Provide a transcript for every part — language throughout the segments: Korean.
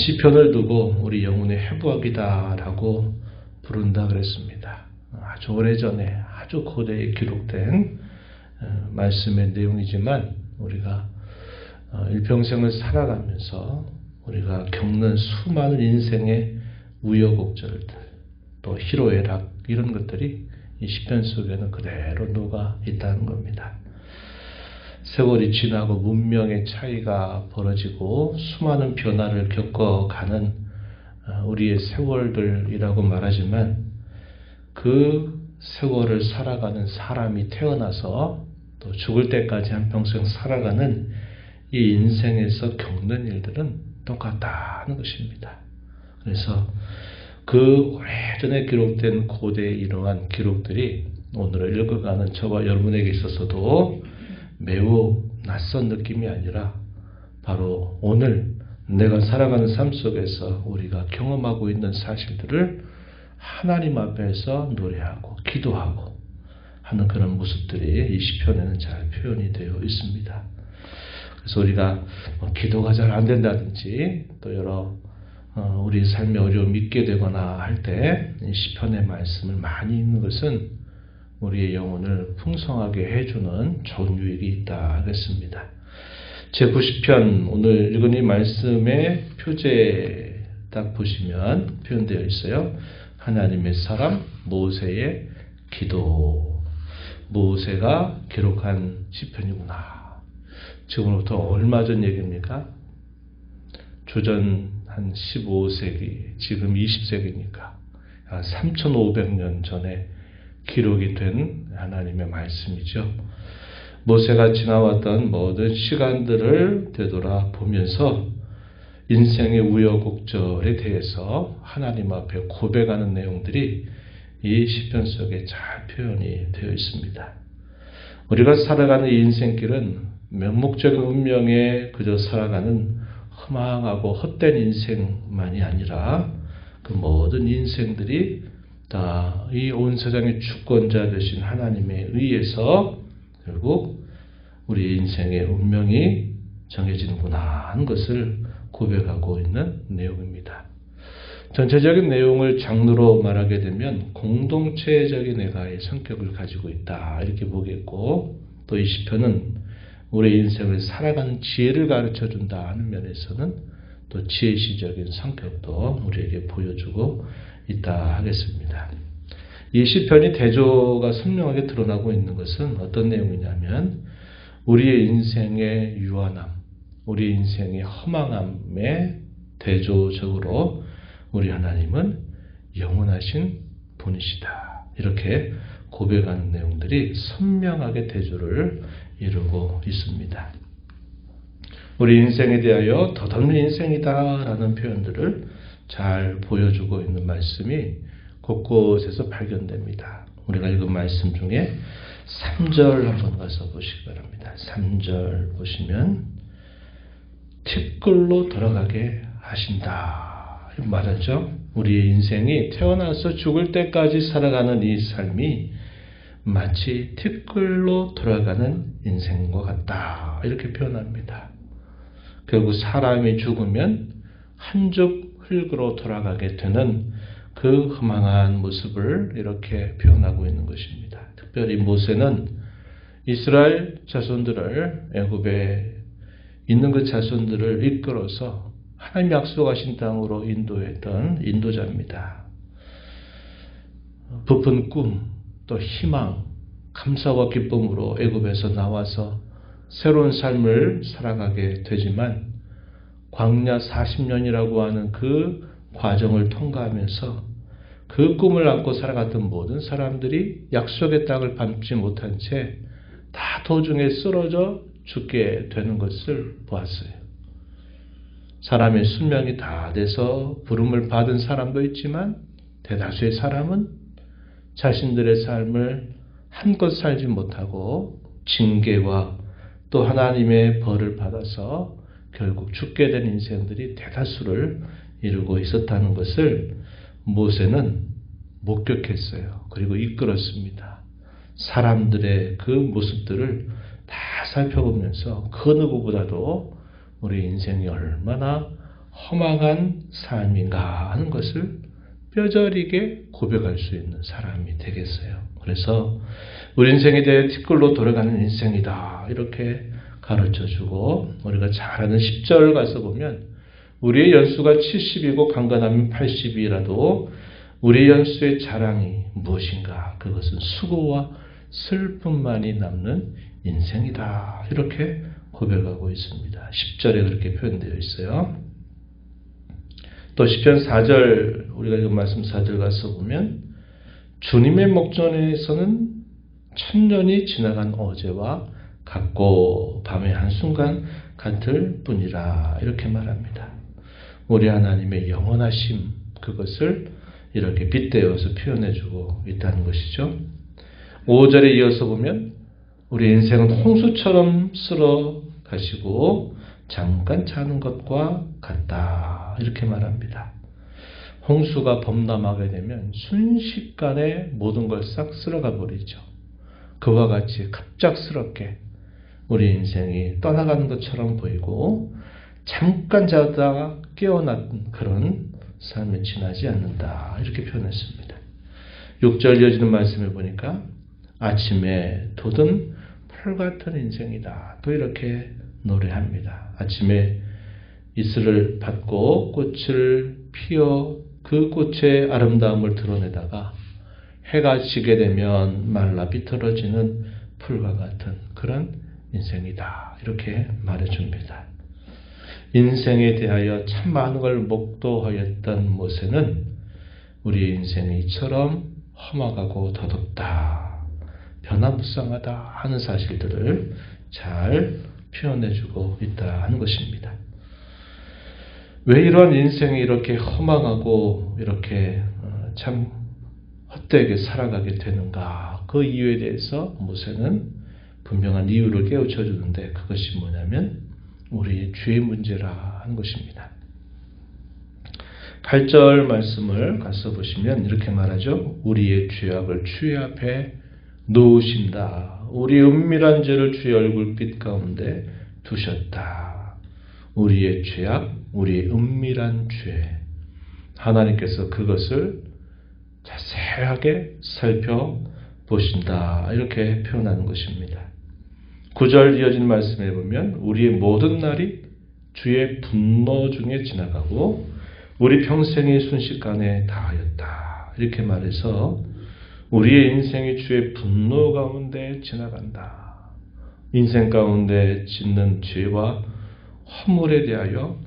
시편을 두고 우리 영혼의 회복이다라고 부른다 그랬습니다. 아주 오래전에 아주 고대에 기록된 말씀의 내용이지만 우리가 일평생을 살아가면서 우리가 겪는 수많은 인생의 우여곡절들, 또 희로애락 이런 것들이 이 시편 속에는 그대로 녹아 있다는 겁니다. 세월이 지나고 문명의 차이가 벌어지고 수많은 변화를 겪어가는 우리의 세월들이라고 말하지만 그 세월을 살아가는 사람이 태어나서 또 죽을 때까지 한평생 살아가는 이 인생에서 겪는 일들은 똑같다는 것입니다. 그래서 그 오래전에 기록된 고대의 이러한 기록들이 오늘 읽어가는 저와 여러분에게 있어서도 매우 낯선 느낌이 아니라 바로 오늘 내가 살아가는 삶 속에서 우리가 경험하고 있는 사실들을 하나님 앞에서 노래하고 기도하고 하는 그런 모습들이 이 시편에는 잘 표현이 되어 있습니다. 그래서 우리가 기도가 잘 안 된다든지 또 여러 우리 삶에 어려움이 있게 되거나 할 때 이 시편의 말씀을 많이 읽는 것은 우리의 영혼을 풍성하게 해주는 좋은 유익이 있다 하겠습니다. 제90편 오늘 읽은 이 말씀의 표제 딱 보시면 표현되어 있어요. 하나님의 사람 모세의 기도. 모세가 기록한 시편이구나. 지금부터 얼마 전 얘기입니까? 주전 한 15세기, 지금 20세기니까 3500년 전에 기록이 된 하나님의 말씀이죠. 모세가 지나왔던 모든 시간들을 되돌아보면서 인생의 우여곡절에 대해서 하나님 앞에 고백하는 내용들이 이 시편 속에 잘 표현이 되어 있습니다. 우리가 살아가는 이 인생길은 맹목적인 운명에 그저 살아가는 허망하고 헛된 인생만이 아니라 그 모든 인생들이 다 이 온 세상의 주권자 되신 하나님에 의해서 결국 우리 인생의 운명이 정해지는구나 하는 것을 고백하고 있는 내용입니다. 전체적인 내용을 장르로 말하게 되면 공동체적인 애가의 성격을 가지고 있다 이렇게 보겠고, 또 이 시편은 우리 인생을 살아가는 지혜를 가르쳐준다 하는 면에서는 또 지혜시적인 성격도 우리에게 보여주고 있다 하겠습니다. 이 시편이 대조가 선명하게 드러나고 있는 것은 어떤 내용이냐면 우리의 인생의 유한함, 우리 인생의 허망함에 대조적으로 우리 하나님은 영원하신 분이시다. 이렇게 고백하는 내용들이 선명하게 대조를 이루고 있습니다. 우리 인생에 대하여 덧없는 인생이다라는 표현들을 잘 보여주고 있는 말씀이 곳곳에서 발견됩니다. 우리가 읽은 말씀 중에 3절 한번 가서 보시기 바랍니다. 3절 보시면 티끌로 돌아가게 하신다 말하죠. 우리의 인생이 태어나서 죽을 때까지 살아가는 이 삶이 마치 티끌로 돌아가는 인생과 같다 이렇게 표현합니다. 결국 사람이 죽으면 한 줌 흙으로 돌아가게 되는 그 허망한 모습을 이렇게 표현하고 있는 것입니다. 특별히 모세는 이스라엘 자손들을 애굽에 있는 그 자손들을 이끌어서 하나님 약속하신 땅으로 인도했던 인도자입니다. 부푼 꿈, 또 희망, 감사와 기쁨으로 애굽에서 나와서 새로운 삶을 살아가게 되지만 광야 40년이라고 하는 그 과정을 통과하면서 그 꿈을 안고 살아갔던 모든 사람들이 약속의 땅을 밟지 못한 채 다 도중에 쓰러져 죽게 되는 것을 보았어요. 사람의 수명이 다 돼서 부름을 받은 사람도 있지만 대다수의 사람은 자신들의 삶을 한껏 살지 못하고 징계와 또 하나님의 벌을 받아서 결국 죽게 된 인생들이 대다수를 이루고 있었다는 것을 모세는 목격했어요. 그리고 이끌었습니다. 사람들의 그 모습들을 다 살펴보면서 그 누구보다도 우리 인생이 얼마나 허망한 삶인가 하는 것을 뼈저리게 고백할 수 있는 사람이 되겠어요. 그래서 우리 인생에 대해 티끌로 돌아가는 인생이다 이렇게 가르쳐주고, 우리가 잘 아는 10절 가서 보면 우리의 연수가 70이고 강건하면 80이라도 우리의 연수의 자랑이 무엇인가? 그것은 수고와 슬픔만이 남는 인생이다 이렇게 고백하고 있습니다. 10절에 그렇게 표현되어 있어요. 또 시편 4절, 우리가 이 말씀 4절 가서 보면 주님의 목전에서는 천년이 지나간 어제와 같고 밤의 한순간 같을 뿐이라 이렇게 말합니다. 우리 하나님의 영원하심, 그것을 이렇게 빗대어서 표현해주고 있다는 것이죠. 5절에 이어서 보면 우리 인생은 홍수처럼 쓸어 가시고 잠깐 차는 것과 같다 이렇게 말합니다. 홍수가 범람하게 되면 순식간에 모든 걸 싹 쓸어가 버리죠. 그와 같이 갑작스럽게 우리 인생이 떠나가는 것처럼 보이고 잠깐 자다가 깨어난 그런 삶에 지나지 않는다 이렇게 표현했습니다. 6절 이어지는 말씀을 보니까 아침에 돋은 풀 같은 인생이다 또 이렇게 노래합니다. 아침에 이슬을 받고 꽃을 피워 그 꽃의 아름다움을 드러내다가 해가 지게 되면 말라 비틀어지는 풀과 같은 그런 인생이다 이렇게 말해줍니다. 인생에 대하여 참 많은 걸 목도하였던 모세는 우리 인생이 이처럼 험악하고 더덥다, 변화무쌍하다 하는 사실들을 잘 표현해주고 있다 하는 것입니다. 왜 이런 인생이 이렇게 허망하고 이렇게 참 헛되게 살아가게 되는가? 그 이유에 대해서 모세는 분명한 이유를 깨우쳐 주는데 그것이 뭐냐면 우리의 죄의 문제라 하는 것입니다. 8절 말씀을 가서 보시면 이렇게 말하죠. 우리의 죄악을 주의 앞에 놓으신다. 우리의 은밀한 죄를 주의 얼굴빛 가운데 두셨다. 우리의 죄악, 우리의 은밀한 죄. 하나님께서 그것을 자세하게 살펴보신다. 이렇게 표현하는 것입니다. 9절 이어진 말씀에 보면 우리의 모든 날이 주의 분노 중에 지나가고 우리 평생이 순식간에 다하였다. 이렇게 말해서 우리의 인생이 주의 분노 가운데 지나간다. 인생 가운데 짓는 죄와 허물에 대하여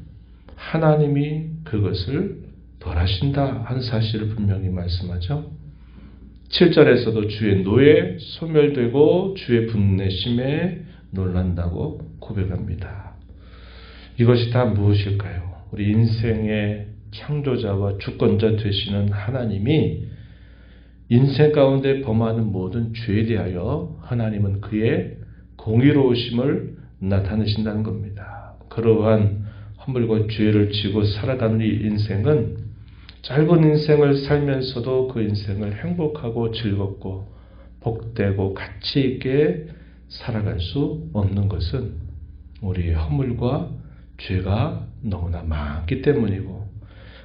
하나님이 그것을 벌하신다 하는 사실을 분명히 말씀하죠. 7절에서도 주의 노에 소멸되고 주의 분내심에 놀란다고 고백합니다. 이것이 다 무엇일까요? 우리 인생의 창조자와 주권자 되시는 하나님이 인생 가운데 범하는 모든 죄에 대하여 하나님은 그의 공의로우심을 나타내신다는 겁니다. 그러한 허물과 죄를 지고 살아가는 이 인생은 짧은 인생을 살면서도 그 인생을 행복하고 즐겁고 복되고 가치 있게 살아갈 수 없는 것은 우리의 허물과 죄가 너무나 많기 때문이고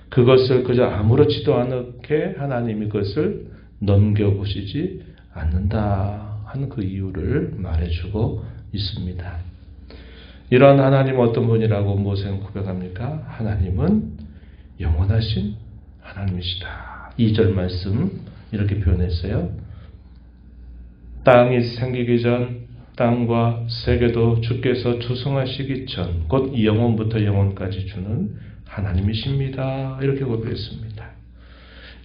그것을 그저 아무렇지도 않게 하나님이 그것을 넘겨보시지 않는다 하는 그 이유를 말해주고 있습니다. 이런 하나님 어떤 분이라고 모세는 고백합니까? 하나님은 영원하신 하나님이시다. 2절 말씀 이렇게 표현했어요. 땅이 생기기 전 땅과 세계도 주께서 조성하시기 전 곧 영원부터 영원까지 주는 하나님이십니다. 이렇게 고백했습니다.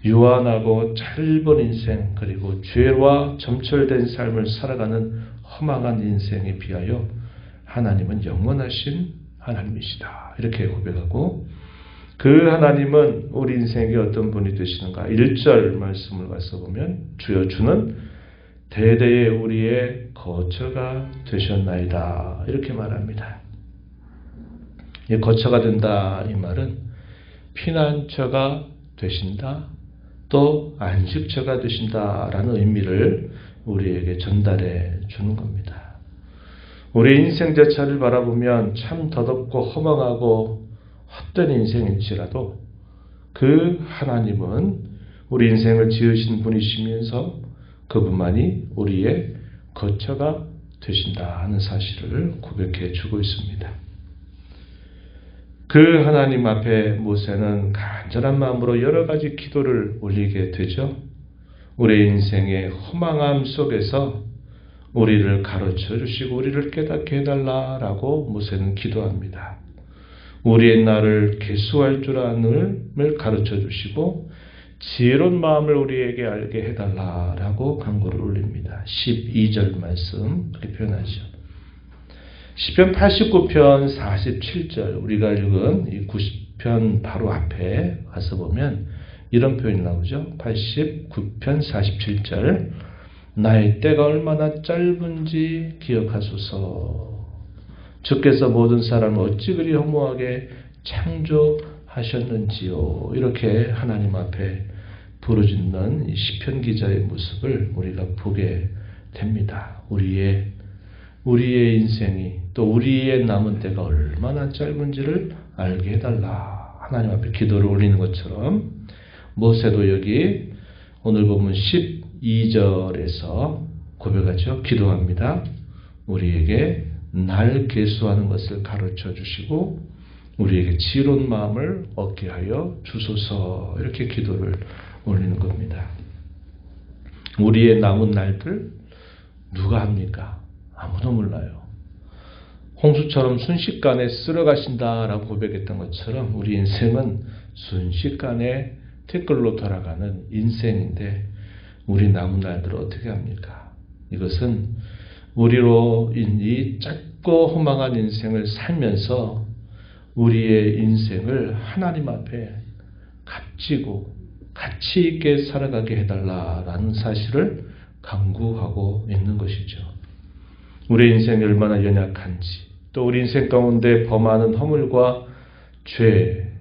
유한하고 짧은 인생 그리고 죄와 점철된 삶을 살아가는 허망한 인생에 비하여 하나님은 영원하신 하나님이시다. 이렇게 고백하고 그 하나님은 우리 인생에 어떤 분이 되시는가? 1절 말씀을 가서 보면 주여 주는 대대의 우리의 거처가 되셨나이다. 이렇게 말합니다. 이 거처가 된다 이 말은 피난처가 되신다 또 안식처가 되신다라는 의미를 우리에게 전달해 주는 겁니다. 우리 인생 자체를 바라보면 참 더덥고 허망하고 헛된 인생일지라도 그 하나님은 우리 인생을 지으신 분이시면서 그분만이 우리의 거처가 되신다 하는 사실을 고백해 주고 있습니다. 그 하나님 앞에 모세는 간절한 마음으로 여러 가지 기도를 올리게 되죠. 우리 인생의 허망함 속에서 우리를 가르쳐 주시고 우리를 깨닫게 해달라라고 모세는 기도합니다. 우리의 날을 계수할 줄 아는을 가르쳐 주시고 지혜로운 마음을 우리에게 알게 해달라라고 간구를 올립니다. 12절 말씀 그렇게 표현하죠. 시편 89편 47절 우리가 읽은 이 90편 바로 앞에 가서 보면 이런 표현이 나오죠. 89편 47절 나의 때가 얼마나 짧은지 기억하소서. 주께서 모든 사람을 어찌 그리 허무하게 창조하셨는지요. 이렇게 하나님 앞에 부르짖는 이 시편 기자의 모습을 우리가 보게 됩니다. 우리의 인생이 또 우리의 남은 때가 얼마나 짧은지를 알게 해달라. 하나님 앞에 기도를 올리는 것처럼 모세도 여기 오늘 보면 12절에서 고백하죠. 기도합니다. 우리에게 날 계수하는 것을 가르쳐 주시고 우리에게 지혜로운 마음을 얻게 하여 주소서. 이렇게 기도를 올리는 겁니다. 우리의 남은 날들 누가 합니까? 아무도 몰라요. 홍수처럼 순식간에 쓸어가신다라고 고백했던 것처럼 우리 인생은 순식간에 티끌로 돌아가는 인생인데 우리 남은 날들을 어떻게 합니까? 이것은 우리로 이 짧고 허망한 인생을 살면서 우리의 인생을 하나님 앞에 값지고 가치 있게 살아가게 해달라라는 사실을 강구하고 있는 것이죠. 우리 인생이 얼마나 연약한지 또 우리 인생 가운데 범하는 허물과 죄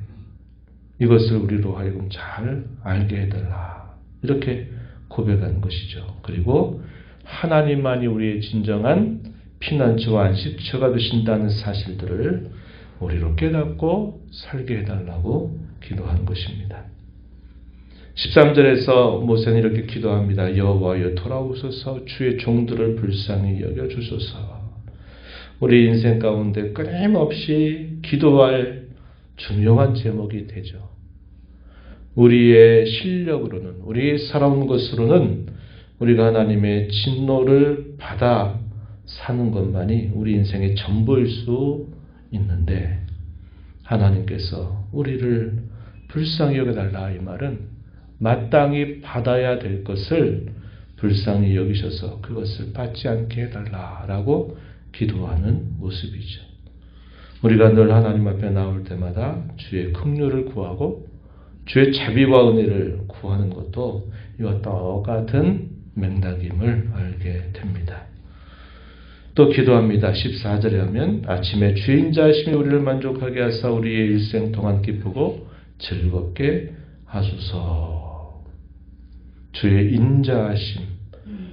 이것을 우리로 하여금 잘 알게 해달라 이렇게 고백하는 것이죠. 그리고 하나님만이 우리의 진정한 피난처와 안식처가 되신다는 사실들을 우리로 깨닫고 살게 해달라고 기도하는 것입니다. 13절에서 모세는 이렇게 기도합니다. 여호와여 돌아오소서. 주의 종들을 불쌍히 여겨주소서. 우리 인생 가운데 끊임없이 기도할 중요한 제목이 되죠. 우리의 실력으로는 우리 살아온 것으로는 우리가 하나님의 진노를 받아 사는 것만이 우리 인생의 전부일 수 있는데 하나님께서 우리를 불쌍히 여겨달라 이 말은 마땅히 받아야 될 것을 불쌍히 여기셔서 그것을 받지 않게 해달라라고 기도하는 모습이죠. 우리가 늘 하나님 앞에 나올 때마다 주의 긍휼을 구하고 주의 자비와 은혜를 구하는 것도 이와 똑같은 맥락임을 알게 됩니다. 또 기도합니다. 14절에 하면 아침에 주의 인자하심이 우리를 만족하게 하사 우리의 일생 동안 기쁘고 즐겁게 하소서. 주의 인자하심,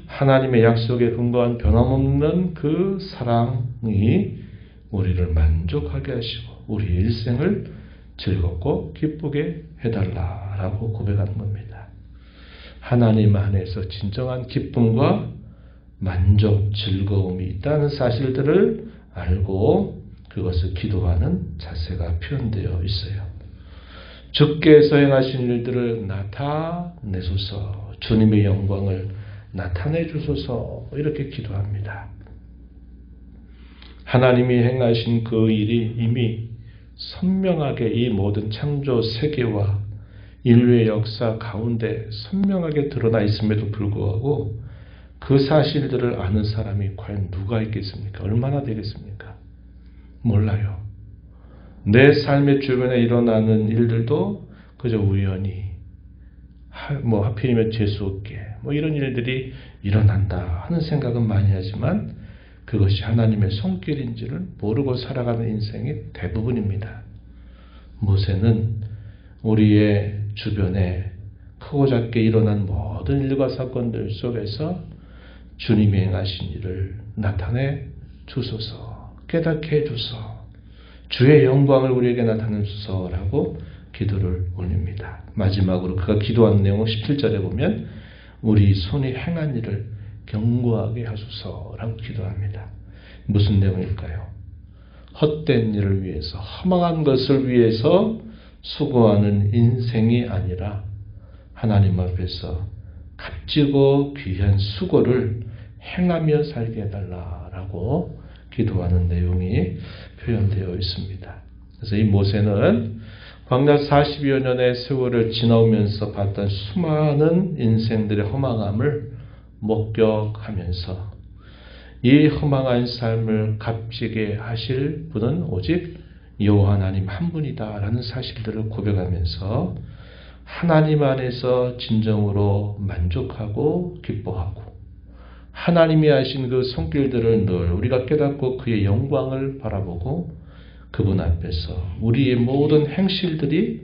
하나님의 약속에 근거한 변함없는 그 사랑이 우리를 만족하게 하시고 우리의 일생을 즐겁고 기쁘게 해달라라고 고백하는 겁니다. 하나님 안에서 진정한 기쁨과 만족, 즐거움이 있다는 사실들을 알고 그것을 기도하는 자세가 표현되어 있어요. 주께서 행하신 일들을 나타내소서. 주님의 영광을 나타내 주소서. 이렇게 기도합니다. 하나님이 행하신 그 일이 이미 선명하게 이 모든 창조 세계와 인류의 역사 가운데 선명하게 드러나 있음에도 불구하고 그 사실들을 아는 사람이 과연 누가 있겠습니까? 얼마나 되겠습니까? 몰라요. 내 삶의 주변에 일어나는 일들도 그저 우연히 하필이면 재수없게 이런 일들이 일어난다 하는 생각은 많이 하지만 그것이 하나님의 손길인지를 모르고 살아가는 인생이 대부분입니다. 모세는 우리의 주변에 크고 작게 일어난 모든 일과 사건들 속에서 주님이 행하신 일을 나타내 주소서, 깨닫게 해주소, 주의 영광을 우리에게 나타내소서라고 기도를 올립니다. 마지막으로 그가 기도한 내용은 17절에 보면 우리 손이 행한 일을 견고하게 하소서라고 기도합니다. 무슨 내용일까요? 헛된 일을 위해서, 허망한 것을 위해서 수고하는 인생이 아니라 하나님 앞에서 값지고 귀한 수고를 행하며 살게 해달라라고 기도하는 내용이 표현되어 있습니다. 그래서 이 모세는 광야 40여 년의 세월을 지나오면서 봤던 수많은 인생들의 허망함을 목격하면서 이 허망한 삶을 값지게 하실 분은 오직 여호와 하나님 한 분이다라는 사실들을 고백하면서 하나님 안에서 진정으로 만족하고 기뻐하고 하나님이 하신 그 손길들을 늘 우리가 깨닫고 그의 영광을 바라보고 그분 앞에서 우리의 모든 행실들이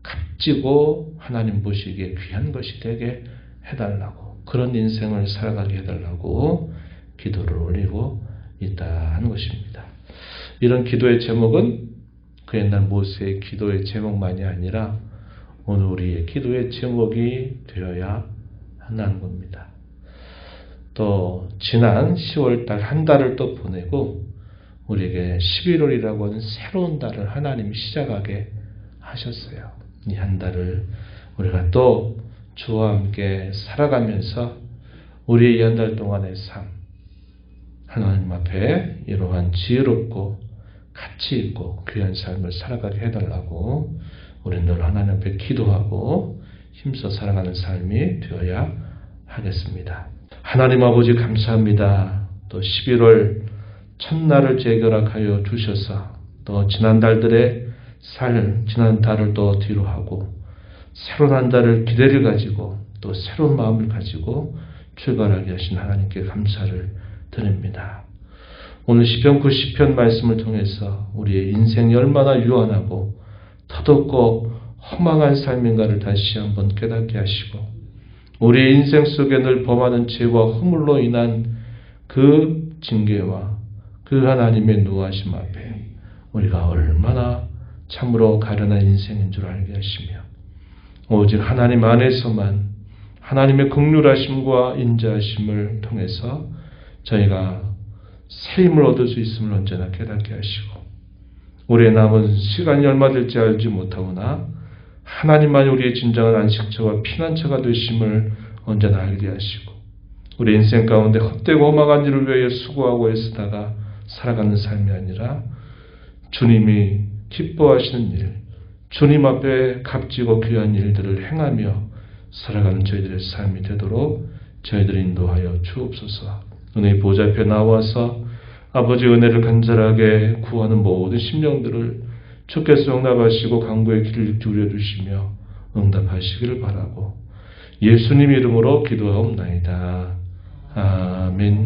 값지고 하나님 보시기에 귀한 것이 되게 해달라고, 그런 인생을 살아가게 해달라고 기도를 올리고 있다는 것입니다. 이런 기도의 제목은 그 옛날 모세의 기도의 제목만이 아니라 오늘 우리의 기도의 제목이 되어야 한다는 겁니다. 또 지난 10월달 한 달을 또 보내고 우리에게 11월이라고 하는 새로운 달을 하나님이 시작하게 하셨어요. 이 한 달을 우리가 또 주와 함께 살아가면서 우리의 이 한 달 동안의 삶, 하나님 앞에 이러한 지혜롭고 가치 있고 귀한 삶을 살아가게 해달라고 우리는 늘 하나님 앞에 기도하고 힘써 살아가는 삶이 되어야 하겠습니다. 하나님 아버지 감사합니다. 또 11월 첫날을 재결합하여 주셔서 또 지난 달들의 지난 달을 또 뒤로 하고 새로운 한 달을 기대를 가지고 또 새로운 마음을 가지고 출발하게 하신 하나님께 감사를 드립니다. 오늘 시편 90편 말씀을 통해서 우리의 인생이 얼마나 유한하고 터덥고 허망한 삶인가를 다시 한번 깨닫게 하시고 우리의 인생 속에 늘 범하는 죄와 허물로 인한 그 징계와 그 하나님의 노하심 앞에 우리가 얼마나 참으로 가련한 인생인 줄 알게 하시며 오직 하나님 안에서만 하나님의 긍휼하심과 인자하심을 통해서 저희가 새 힘을 얻을 수 있음을 언제나 깨닫게 하시고 우리의 남은 시간이 얼마 될지 알지 못하오나 하나님만이 우리의 진정한 안식처와 피난처가 되심을 언제나 알게 하시고 우리 인생 가운데 헛되고 허망한 일을 위하여 수고하고 애쓰다가 살아가는 삶이 아니라 주님이 기뻐하시는 일, 주님 앞에 값지고 귀한 일들을 행하며 살아가는 저희들의 삶이 되도록 저희들을 인도하여 주옵소서. 은혜의 보좌 앞에 나와서 아버지 은혜를 간절하게 구하는 모든 심령들을 주께서 용납하시고 강구의 길을 기울여 주시며 응답하시기를 바라고 예수님 이름으로 기도하옵나이다. 아멘.